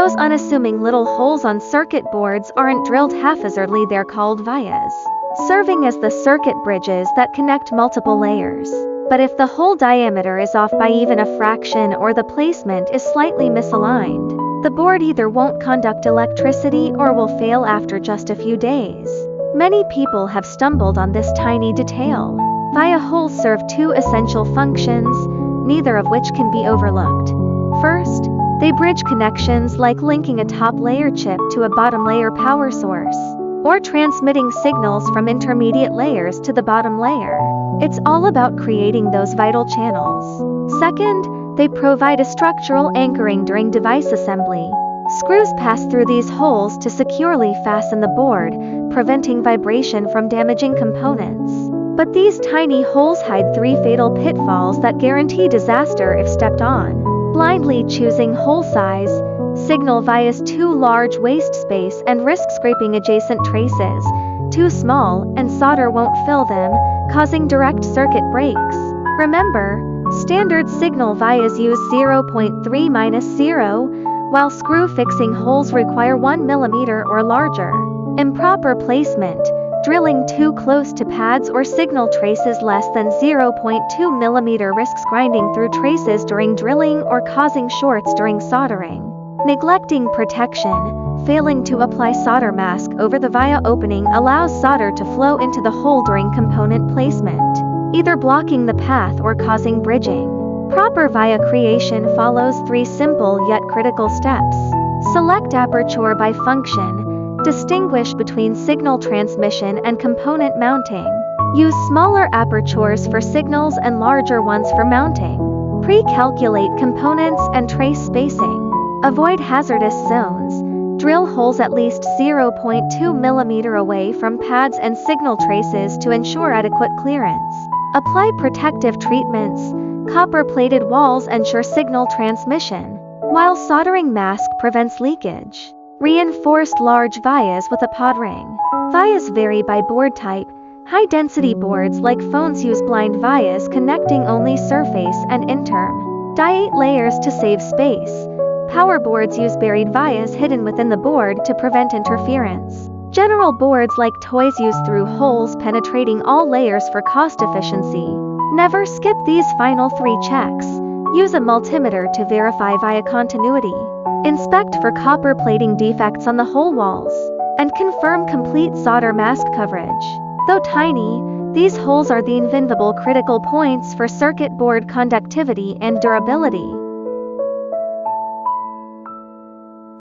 Those unassuming little holes on circuit boards aren't drilled haphazardly, they're called vias, serving as the circuit bridges that connect multiple layers. But if the hole diameter is off by even a fraction or the placement is slightly misaligned, the board either won't conduct electricity or will fail after just a few days. Many people have stumbled on this tiny detail. Via holes serve two essential functions, neither of which can be overlooked. First, they bridge connections like linking a top layer chip to a bottom layer power source, or transmitting signals from intermediate layers to the bottom layer. It's all about creating those vital channels. Second, they provide a structural anchoring during device assembly. Screws pass through these holes to securely fasten the board, preventing vibration from damaging components. But these tiny holes hide three fatal pitfalls that guarantee disaster if stepped on. Blindly choosing hole size, signal vias too large, waste space and risk scraping adjacent traces. Too small, and solder won't fill them, causing direct circuit breaks. Remember, standard signal vias use 0.3-0, while screw fixing holes require 1 mm or larger. Improper placement, drilling too close to pads or signal traces less than 0.2 mm risks grinding through traces during drilling or causing shorts during soldering. Neglecting protection, failing to apply solder mask over the via opening allows solder to flow into the hole during component placement, either blocking the path or causing bridging. Proper via creation follows three simple yet critical steps. Select aperture by function. Distinguish between signal transmission and component mounting. Use smaller apertures for signals and larger ones for mounting. Pre-calculate components and trace spacing. Avoid hazardous zones. Drill holes at least 0.2 mm away from pads and signal traces to ensure adequate clearance. Apply protective treatments. Copper-plated walls ensure signal transmission, while soldering mask prevents leakage. Reinforced large vias with a pod ring. Vias vary by board type. High-density boards like phones use blind vias connecting only surface and interm. Die-8 layers to save space. Power boards use buried vias hidden within the board to prevent interference. General boards like toys use through holes penetrating all layers for cost efficiency. Never skip these final three checks. Use a multimeter to verify via continuity. Inspect for copper plating defects on the hole walls, and confirm complete solder mask coverage. Though tiny, these holes are the invincible critical points for circuit board conductivity and durability.